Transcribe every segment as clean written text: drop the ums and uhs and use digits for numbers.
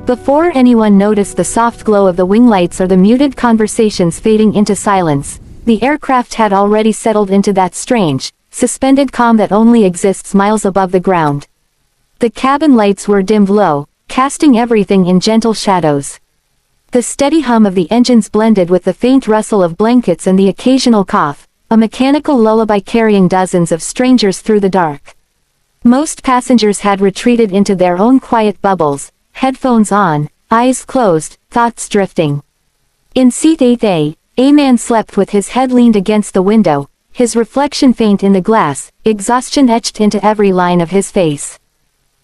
Before anyone noticed the soft glow of the wing lights or the muted conversations fading into silence, the aircraft had already settled into that strange, suspended calm that only exists miles above the ground. The cabin lights were dimmed low, casting everything in gentle shadows. The steady hum of the engines blended with the faint rustle of blankets and the occasional cough, a mechanical lullaby carrying dozens of strangers through the dark. Most passengers had retreated into their own quiet bubbles, headphones on, eyes closed, thoughts drifting. In seat 8A, a man slept with his head leaned against the window, his reflection faint in the glass, exhaustion etched into every line of his face.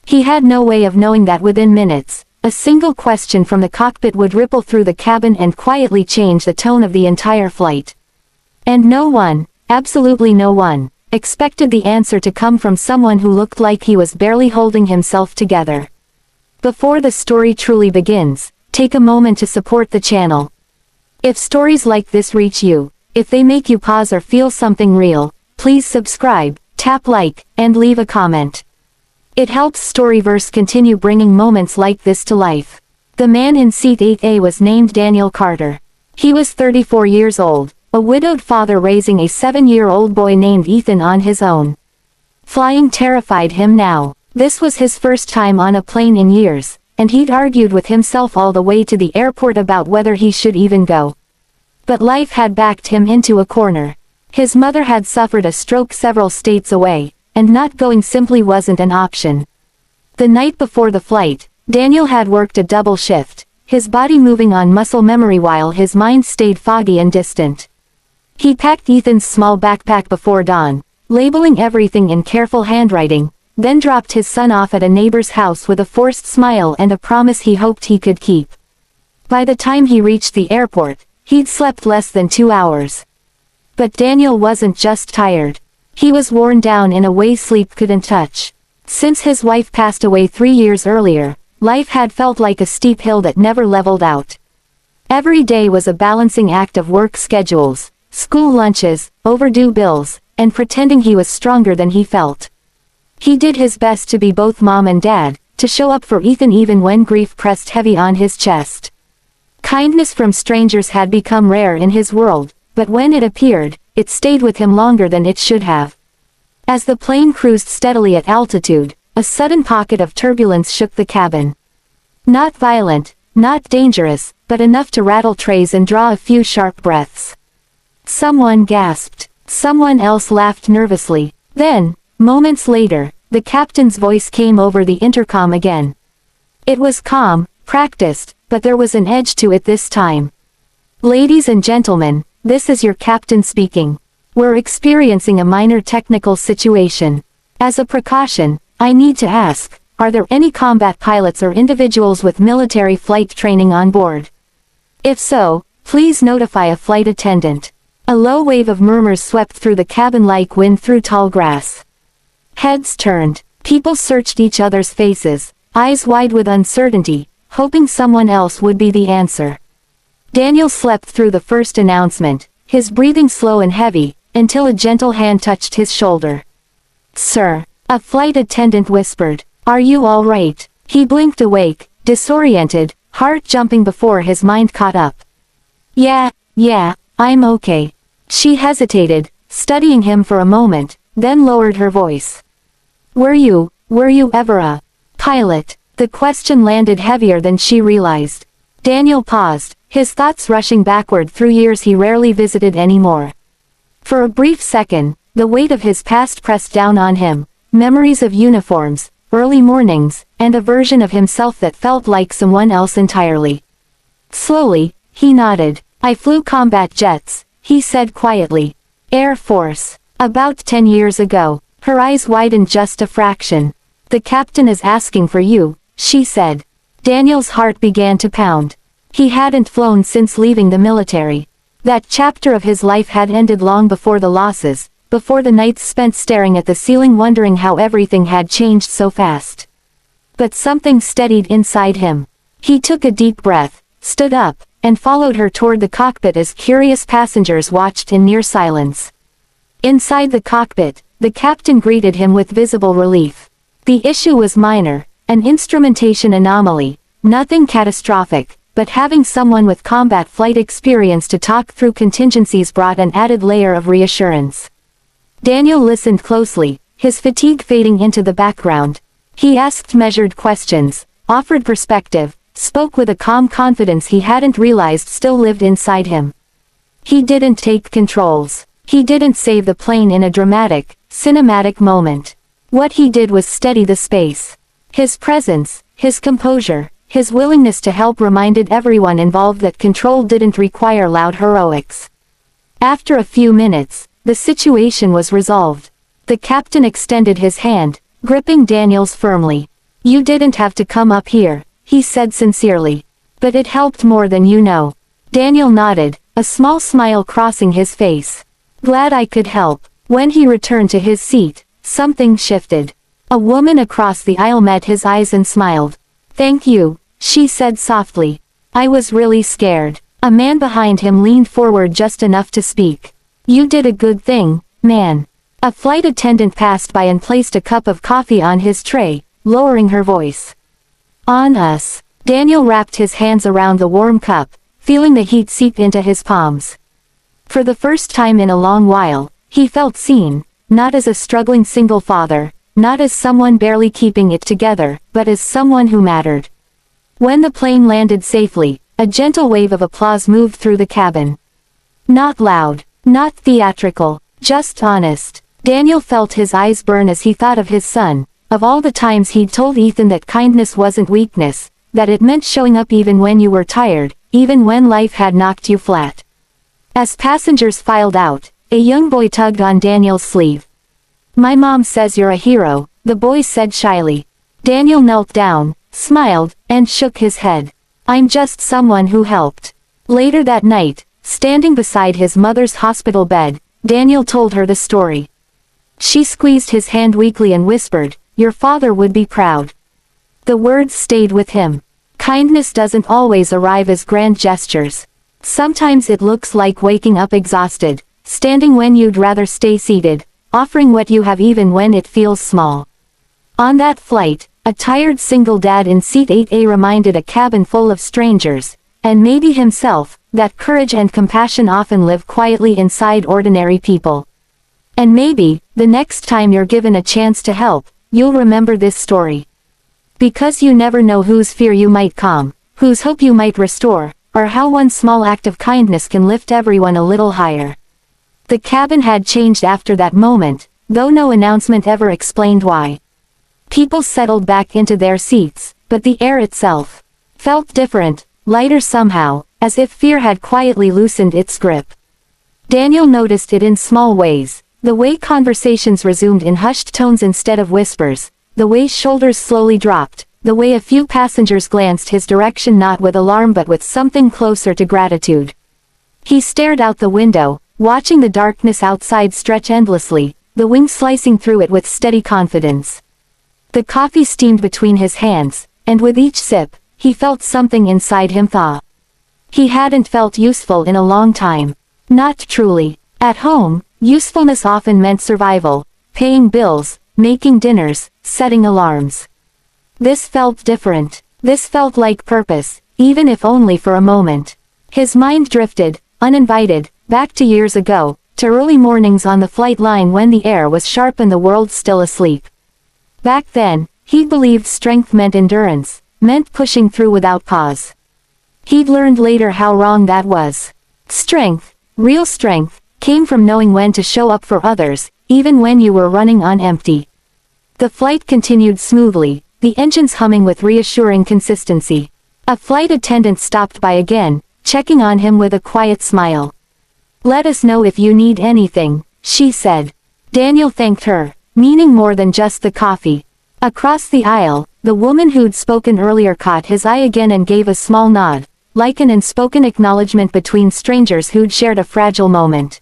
He had no way of knowing that within minutes, a single question from the cockpit would ripple through the cabin and quietly change the tone of the entire flight. And no one, absolutely no one, expected the answer to come from someone who looked like he was barely holding himself together. Before the story truly begins, take a moment to support the channel. If stories like this reach you, if they make you pause or feel something real, please subscribe, tap like, and leave a comment. It helps Storyverse continue bringing moments like this to life. The man in seat 8A was named Daniel Carter. He was 34 years old, a widowed father raising a 7-year-old boy named Ethan on his own. Flying terrified him now. This was his first time on a plane in years, and he'd argued with himself all the way to the airport about whether he should even go. But life had backed him into a corner. His mother had suffered a stroke several states away, and not going simply wasn't an option. The night before the flight, Daniel had worked a double shift, his body moving on muscle memory while his mind stayed foggy and distant. He packed Ethan's small backpack before dawn, labeling everything in careful handwriting, then dropped his son off at a neighbor's house with a forced smile and a promise he hoped he could keep. By the time he reached the airport, he'd slept less than 2 hours. But Daniel wasn't just tired. He was worn down in a way sleep couldn't touch. Since his wife passed away 3 years earlier, life had felt like a steep hill that never leveled out. Every day was a balancing act of work schedules, school lunches, overdue bills, and pretending he was stronger than he felt. He did his best to be both mom and dad, to show up for Ethan even when grief pressed heavy on his chest. Kindness from strangers had become rare in his world, but when it appeared, it stayed with him longer than it should have. As the plane cruised steadily at altitude, a sudden pocket of turbulence shook the cabin. Not violent, not dangerous, but enough to rattle trays and draw a few sharp breaths. Someone gasped. Someone else laughed nervously. Then, moments later, the captain's voice came over the intercom again. It was calm, practiced, but there was an edge to it this time. Ladies and gentlemen, this is your captain speaking. We're experiencing a minor technical situation. As a precaution, I need to ask, are there any combat pilots or individuals with military flight training on board? If so, please notify a flight attendant. A low wave of murmurs swept through the cabin like wind through tall grass. Heads turned, people searched each other's faces, eyes wide with uncertainty, hoping someone else would be the answer. Daniel slept through the first announcement, his breathing slow and heavy, until a gentle hand touched his shoulder. "Sir," a flight attendant whispered, "are you all right?" He blinked awake, disoriented, heart jumping before his mind caught up. Yeah, I'm okay." She hesitated, studying him for a moment, then lowered her voice. Were you ever a pilot?" The question landed heavier than she realized. Daniel paused, his thoughts rushing backward through years he rarely visited anymore. For a brief second, the weight of his past pressed down on him, memories of uniforms, early mornings, and a version of himself that felt like someone else entirely. Slowly, he nodded. "I flew combat jets," he said quietly. "Air Force. About 10 years ago." Her eyes widened just a fraction. "The captain is asking for you," she said. Daniel's heart began to pound. He hadn't flown since leaving the military. That chapter of his life had ended long before the losses, before the nights spent staring at the ceiling wondering how everything had changed so fast. But something steadied inside him. He took a deep breath, stood up, and followed her toward the cockpit as curious passengers watched in near silence. Inside the cockpit, the captain greeted him with visible relief. The issue was minor, an instrumentation anomaly, Nothing catastrophic, but having someone with combat flight experience to talk through contingencies brought an added layer of reassurance. Daniel listened closely, his fatigue fading into the background. He asked measured questions, offered perspective, spoke with a calm confidence he hadn't realized still lived inside him. He didn't take controls. He didn't save the plane in a dramatic, cinematic moment. What he did was steady the space. His presence, his composure, his willingness to help reminded everyone involved that control didn't require loud heroics. After a few minutes, the situation was resolved. The captain extended his hand, gripping Daniel's firmly. "You didn't have to come up here," he said sincerely. "But it helped more than you know." Daniel nodded, a small smile crossing his face. "Glad I could help." When he returned to his seat, something shifted. A woman across the aisle met his eyes and smiled. "Thank you," she said softly. "I was really scared." A man behind him leaned forward just enough to speak. "You did a good thing, man." A flight attendant passed by and placed a cup of coffee on his tray, lowering her voice. "On us." Daniel wrapped his hands around the warm cup, feeling the heat seep into his palms. For the first time in a long while, he felt seen, not as a struggling single father, not as someone barely keeping it together, but as someone who mattered. When the plane landed safely, a gentle wave of applause moved through the cabin. Not loud, not theatrical, just honest. Daniel felt his eyes burn as he thought of his son, of all the times he'd told Ethan that kindness wasn't weakness, that it meant showing up even when you were tired, even when life had knocked you flat. As passengers filed out, a young boy tugged on Daniel's sleeve. "My mom says you're a hero," the boy said shyly. Daniel knelt down, smiled, and shook his head. "I'm just someone who helped." Later that night, standing beside his mother's hospital bed, Daniel told her the story. She squeezed his hand weakly and whispered, "Your father would be proud." The words stayed with him. Kindness doesn't always arrive as grand gestures. Sometimes it looks like waking up exhausted, standing when you'd rather stay seated, offering what you have even when it feels small. On that flight, a tired single dad in seat 8A reminded a cabin full of strangers, and maybe himself, that courage and compassion often live quietly inside ordinary people. And maybe, the next time you're given a chance to help, you'll remember this story. Because you never know whose fear you might calm, whose hope you might restore, or how one small act of kindness can lift everyone a little higher. The cabin had changed after that moment, though no announcement ever explained why. People settled back into their seats, but the air itself felt different, lighter somehow, as if fear had quietly loosened its grip. Daniel noticed it in small ways. The way conversations resumed in hushed tones instead of whispers, the way shoulders slowly dropped, the way a few passengers glanced his direction not with alarm but with something closer to gratitude. He stared out the window, watching the darkness outside stretch endlessly, the wind slicing through it with steady confidence. The coffee steamed between his hands, and with each sip, he felt something inside him thaw. He hadn't felt useful in a long time. Not truly. At home, usefulness often meant survival, paying bills, making dinners, setting alarms. This felt different. This felt like purpose, even if only for a moment. His mind drifted, uninvited, back to years ago, to early mornings on the flight line when the air was sharp and the world still asleep. Back then, he believed strength meant endurance, meant pushing through without pause. He'd learned later how wrong that was. Strength, real strength, came from knowing when to show up for others, even when you were running on empty. The flight continued smoothly, the engines humming with reassuring consistency. A flight attendant stopped by again, checking on him with a quiet smile. "Let us know if you need anything," she said. Daniel thanked her, meaning more than just the coffee. Across the aisle, the woman who'd spoken earlier caught his eye again and gave a small nod, like an unspoken acknowledgement between strangers who'd shared a fragile moment.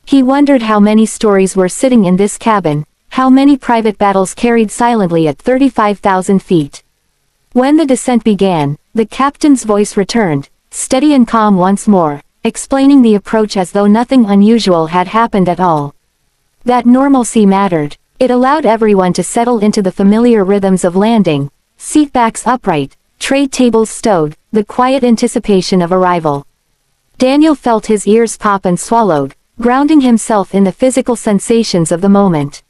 He wondered how many stories were sitting in this cabin, how many private battles carried silently at 35,000 feet. When the descent began, the captain's voice returned, steady and calm once more, explaining the approach as though nothing unusual had happened at all. That normalcy mattered. It allowed everyone to settle into the familiar rhythms of landing, seatbacks upright, tray tables stowed, the quiet anticipation of arrival. Daniel felt his ears pop and swallowed, grounding himself in the physical sensations of the moment.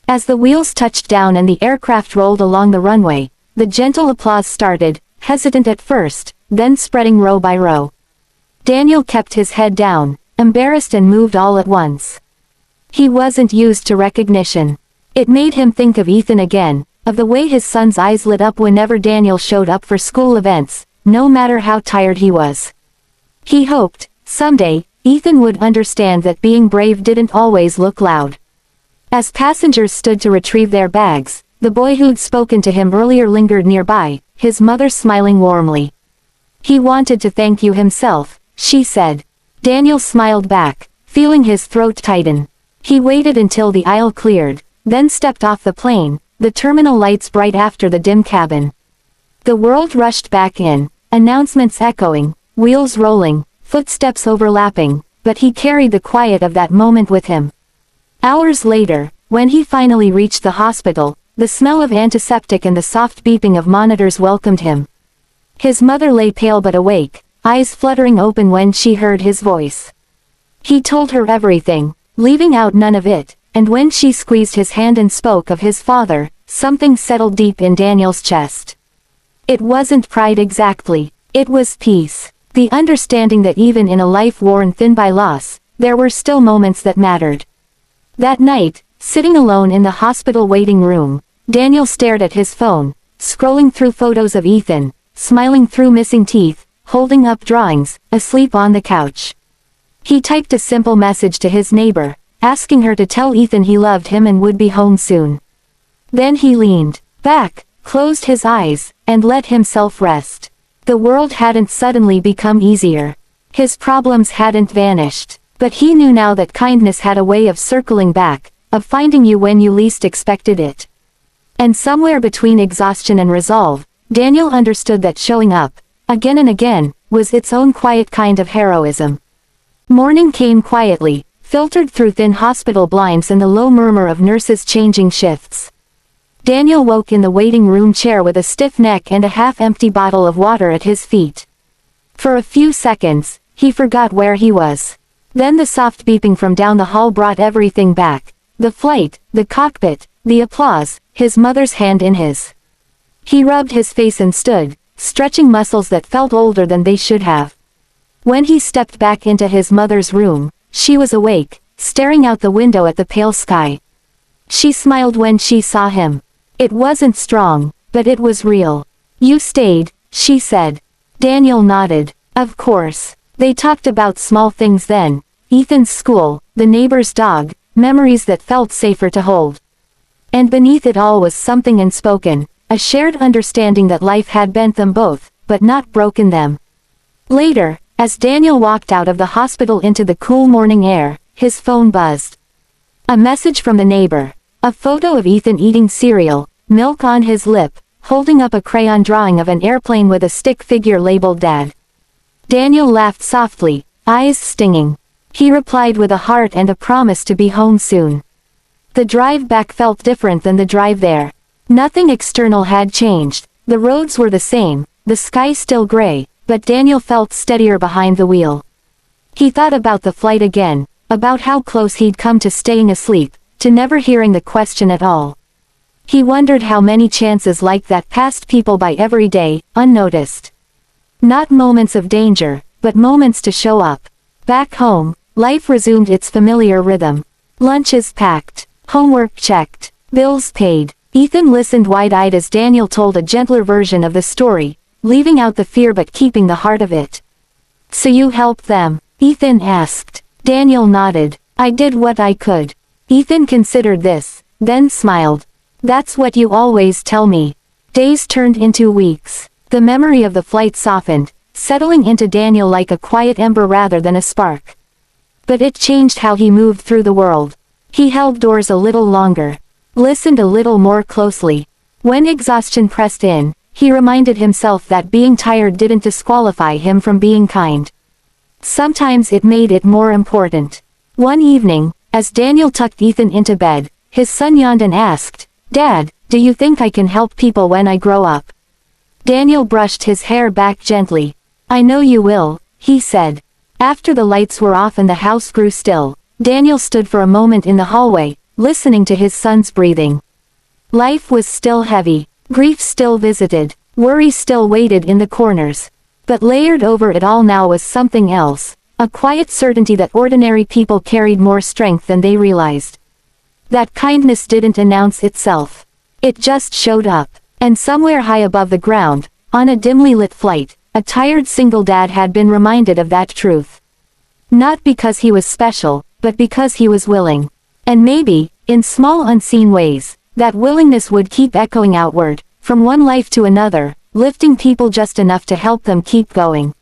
As the wheels touched down and the aircraft rolled along the runway, the gentle applause started, hesitant at first, then spreading row by row. Daniel kept his head down, embarrassed and moved all at once. He wasn't used to recognition. It made him think of Ethan again, of the way his son's eyes lit up whenever Daniel showed up for school events, no matter how tired he was. He hoped, someday, Ethan would understand that being brave didn't always look loud. As passengers stood to retrieve their bags, the boy who'd spoken to him earlier lingered nearby, his mother smiling warmly. "He wanted to thank you himself," she said. Daniel smiled back, feeling his throat tighten. He waited until the aisle cleared, then stepped off the plane, the terminal lights bright after the dim cabin. The world rushed back in, announcements echoing, wheels rolling, footsteps overlapping, but he carried the quiet of that moment with him. Hours later, when he finally reached the hospital, the smell of antiseptic and the soft beeping of monitors welcomed him. His mother lay pale but awake, eyes fluttering open when she heard his voice. He told her everything, leaving out none of it, and when she squeezed his hand and spoke of his father, something settled deep in Daniel's chest. It wasn't pride exactly, it was peace, the understanding that even in a life worn thin by loss, there were still moments that mattered. That night, sitting alone in the hospital waiting room, Daniel stared at his phone, scrolling through photos of Ethan, smiling through missing teeth, holding up drawings, asleep on the couch. He typed a simple message to his neighbor, asking her to tell Ethan he loved him and would be home soon. Then he leaned back, closed his eyes, and let himself rest. The world hadn't suddenly become easier. His problems hadn't vanished, but he knew now that kindness had a way of circling back, of finding you when you least expected it. And somewhere between exhaustion and resolve, Daniel understood that showing up, again and again, was its own quiet kind of heroism. Morning came quietly, filtered through thin hospital blinds and the low murmur of nurses changing shifts. Daniel woke in the waiting room chair with a stiff neck and a half-empty bottle of water at his feet. For a few seconds, he forgot where he was. Then the soft beeping from down the hall brought everything back. The flight, the cockpit, the applause, his mother's hand in his. He rubbed his face and stood, stretching muscles that felt older than they should have. When he stepped back into his mother's room, she was awake, staring out the window at the pale sky. She smiled when she saw him. It wasn't strong, but it was real. "You stayed," she said. Daniel nodded. Of course. They talked about small things then, Ethan's school, the neighbor's dog, memories that felt safer to hold. And beneath it all was something unspoken, a shared understanding that life had bent them both, but not broken them. Later, as Daniel walked out of the hospital into the cool morning air, his phone buzzed. A message from the neighbor. A photo of Ethan eating cereal, milk on his lip, holding up a crayon drawing of an airplane with a stick figure labeled Dad. Daniel laughed softly, eyes stinging. He replied with a heart and a promise to be home soon. The drive back felt different than the drive there. Nothing external had changed, the roads were the same, the sky still gray, but Daniel felt steadier behind the wheel. He thought about the flight again, about how close he'd come to staying asleep, to never hearing the question at all. He wondered how many chances like that passed people by every day, unnoticed. Not moments of danger, but moments to show up. Back home, life resumed its familiar rhythm. Lunches packed, homework checked, bills paid. Ethan listened wide-eyed as Daniel told a gentler version of the story, leaving out the fear but keeping the heart of it. "So you helped them?" Ethan asked. Daniel nodded. "I did what I could." Ethan considered this, then smiled. "That's what you always tell me." Days turned into weeks. The memory of the flight softened, settling into Daniel like a quiet ember rather than a spark. But it changed how he moved through the world. He held doors a little longer, listened a little more closely. When exhaustion pressed in, he reminded himself that being tired didn't disqualify him from being kind. Sometimes it made it more important. One evening, as Daniel tucked Ethan into bed, his son yawned and asked, "Dad, do you think I can help people when I grow up?" Daniel brushed his hair back gently. I know you will, he said. After the lights were off and the house grew still, Daniel stood for a moment in the hallway, listening to his son's breathing. Life was still heavy, grief still visited, worry still waited in the corners. But layered over it all now was something else, a quiet certainty that ordinary people carried more strength than they realized. That kindness didn't announce itself. It just showed up. And somewhere high above the ground, on a dimly lit flight, a tired single dad had been reminded of that truth. Not because he was special, but because he was willing. And maybe, in small unseen ways, that willingness would keep echoing outward, from one life to another, lifting people just enough to help them keep going.